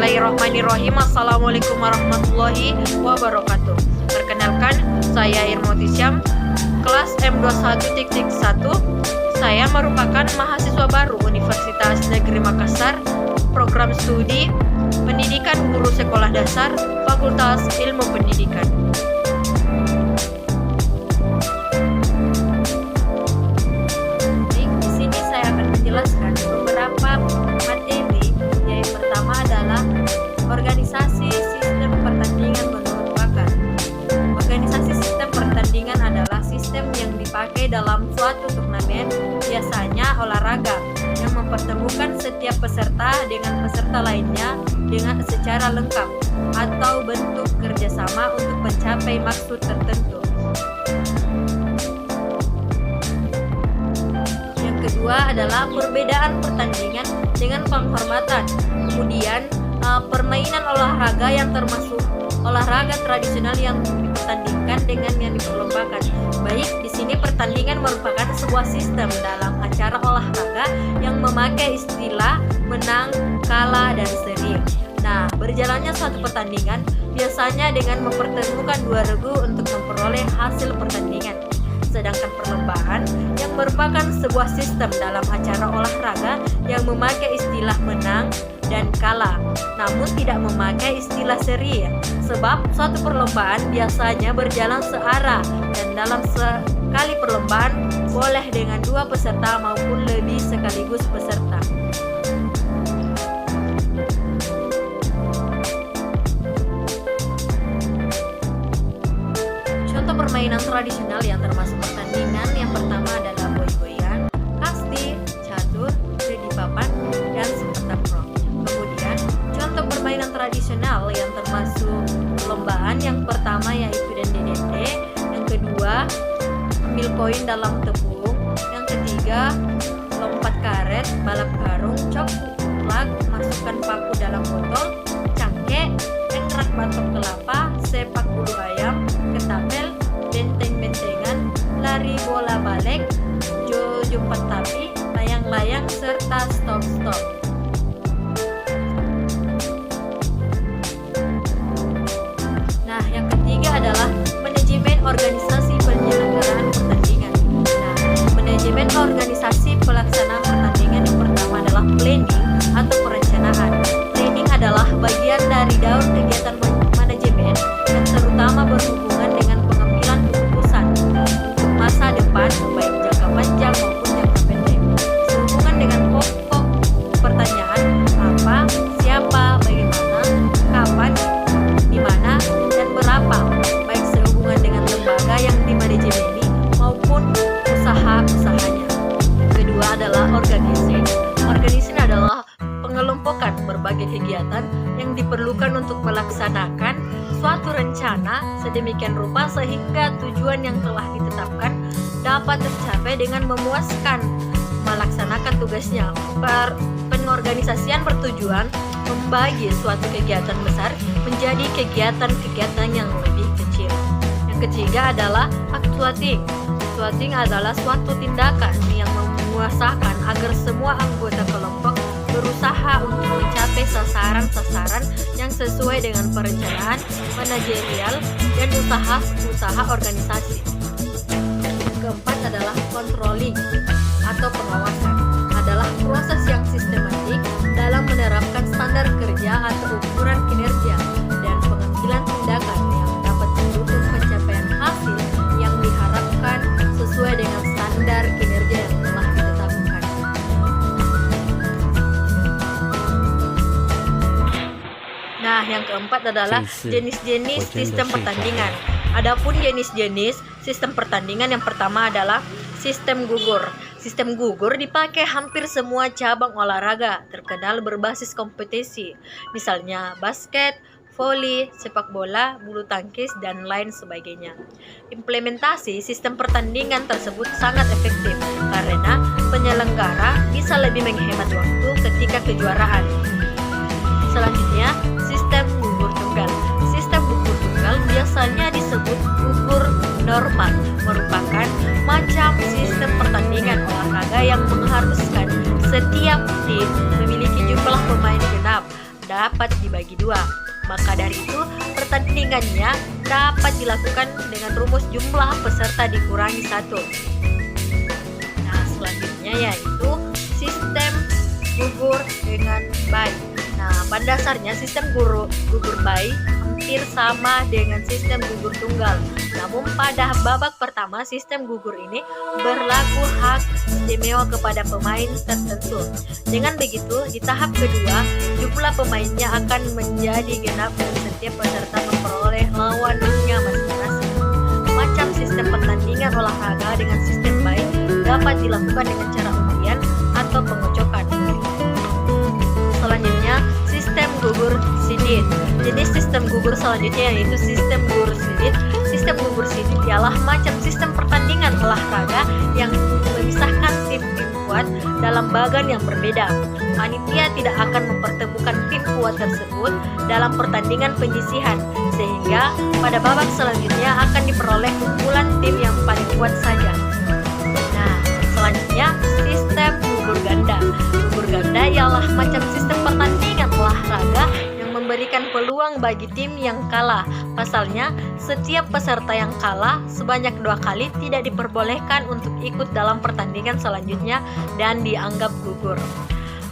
Bismillahirrahmanirrahim. Assalamualaikum warahmatullahi wabarakatuh. Perkenalkan, saya Irmoti Syam, kelas M21.1. Saya merupakan mahasiswa baru Universitas Negeri Makassar, program studi Pendidikan Guru Sekolah Dasar, Fakultas Ilmu Pendidikan. Di sini saya akan menjelaskan beberapa materi. Yang pertama adalah organisasi sistem pertandingan menurut pakar. Organisasi sistem pertandingan adalah sistem yang dipakai dalam suatu turnamen, biasanya olahraga, yang mempertemukan setiap peserta dengan peserta lainnya dengan secara lengkap atau bentuk kerjasama untuk mencapai maksud tertentu. Yang kedua adalah perbedaan pertandingan dengan penghormatan. Kemudian permainan olahraga yang termasuk olahraga tradisional yang dipertandingkan dengan yang diperlombakan. Baik, di sini pertandingan merupakan sebuah sistem dalam acara olahraga yang memakai istilah menang, kalah, dan seri. Nah, berjalannya suatu pertandingan biasanya dengan mempertemukan dua regu untuk memperoleh hasil pertandingan. Sedangkan perlombaan yang merupakan sebuah sistem dalam acara olahraga yang memakai istilah menang dan kalah, namun tidak memakai istilah seri, sebab suatu perlombaan biasanya berjalan searah dan dalam sekali perlombaan boleh dengan dua peserta maupun lebih sekaligus peserta. Contoh permainan tradisional yang termasuk pertandingan yang pertama adalah goy-goyan, kasti, catur, judi papan, dan sepetak rock. Kemudian contoh permainan tradisional yang termasuk perlombaan yang pertama yaitu dende-dende, yang kedua ambil koin dalam tepung, yang ketiga lompat karet, balap karung, cok uklak, masukkan paku dalam botol, cangkek, engrak batok kelapa, sepak bulu ayam, ketapel, benteng-bentengan, lari bola balik, jumpat tapi, layang-layang, serta stop-stop. Nah, yang ketiga adalah manajemen organisasi penyelenggaraan pertandingan. Nah, manajemen organisasi pelaksanaan pertandingan yang pertama adalah planning atau perencanaan. Planning adalah bagian dari daur kegiatan manajemen yang terutama berhubungan dengan pengambilan keputusan untuk masa depan, baik jangka panjang maupun jangka pendek. Sehubungan dengan pokok pertanyaan apa, siapa, bagaimana, kapan, di mana, dan berapa, baik sehubungan dengan lembaga yang dimanajemeni maupun usaha-usahanya. Yang kedua adalah organisasi. Organisasi adalah pengelompokan berbagai kegiatan yang diperlukan untuk melaksanakan suatu rencana sedemikian rupa sehingga tujuan yang telah ditetapkan dapat tercapai dengan memuaskan melaksanakan tugasnya. Pengorganisasian bertujuan membagi suatu kegiatan besar menjadi kegiatan-kegiatan yang lebih kecil. Yang ketiga adalah actuating. Actuating adalah suatu tindakan yang memuasakan agar semua anggota kelompok berusaha untuk mencapai sasaran-sasaran yang sesuai dengan perencanaan manajerial dan usaha organisasi. Yang keempat adalah controlling atau pengawasan. Adalah proses yang sistematik dalam menerapkan standar kerja atau ukuran kinerja dan pengambilan tindakan yang dapat mendukung pencapaian hasil yang diharapkan sesuai dengan standar kinerja yang telah ditetapkan. Nah, yang keempat adalah jenis-jenis sistem pertandingan. Adapun jenis-jenis sistem pertandingan yang pertama adalah sistem gugur. Sistem gugur dipakai hampir semua cabang olahraga terkenal berbasis kompetisi, misalnya basket, voli, sepak bola, bulu tangkis, dan lain sebagainya. Implementasi sistem pertandingan tersebut sangat efektif karena penyelenggara bisa lebih menghemat waktu ketika kejuaraan. Selanjutnya, sistem gugur tunggal. Sistem gugur tunggal biasanya disebut gugur normal, merupakan macam sistem pertandingan olahraga yang mengharuskan setiap tim memiliki jumlah pemain genap dapat dibagi dua. Maka dari itu, pertandingannya dapat dilakukan dengan rumus jumlah peserta dikurangi 1. Nah, selanjutnya yaitu sistem gugur dengan bayi. Nah, pada dasarnya sistem gugur bayi hampir sama dengan sistem gugur tunggal. Namun pada babak pertama sistem gugur ini berlaku hak istimewa kepada pemain tertentu. Dengan begitu, di tahap kedua jumlah pemainnya akan menjadi genap dan setiap peserta memperoleh lawannya masing-masing. Macam sistem pertandingan olahraga dengan sistem bayi dapat dilakukan dengan cara undian atau pengocokan. Selanjutnya, sistem gugur sidit. Jenis sistem gugur selanjutnya yaitu sistem gugur sidit. Sistem gugur sidit ialah macam sistem pertandingan olahraga yang memisahkan tim-tim kuat dalam bagan yang berbeda. Panitia tidak akan mempertemukan tim kuat tersebut dalam pertandingan penyisihan, sehingga pada babak selanjutnya akan diperoleh kumpulan tim yang paling kuat saja. Nah, selanjutnya sistem gugur ganda. Gugur ganda ialah macam sistem pertandingan olahraga yang memberikan peluang bagi tim yang kalah. Pasalnya, setiap peserta yang kalah sebanyak 2 kali tidak diperbolehkan untuk ikut dalam pertandingan selanjutnya dan dianggap gugur.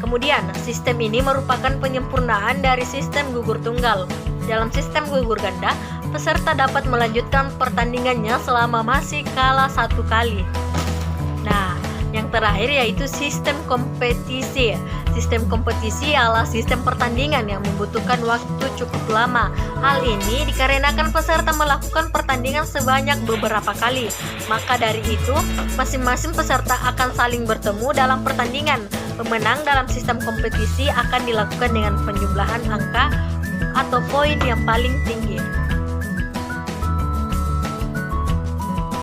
Kemudian, sistem ini merupakan penyempurnaan dari sistem gugur tunggal. Dalam sistem gugur ganda, peserta dapat melanjutkan pertandingannya selama masih kalah 1 kali. Nah, yang terakhir yaitu sistem kompetisi. Sistem kompetisi adalah sistem pertandingan yang membutuhkan waktu cukup lama. Hal ini dikarenakan peserta melakukan pertandingan sebanyak beberapa kali. Maka dari itu, masing-masing peserta akan saling bertemu dalam pertandingan. Pemenang dalam sistem kompetisi akan dilakukan dengan penjumlahan angka atau poin yang paling tinggi.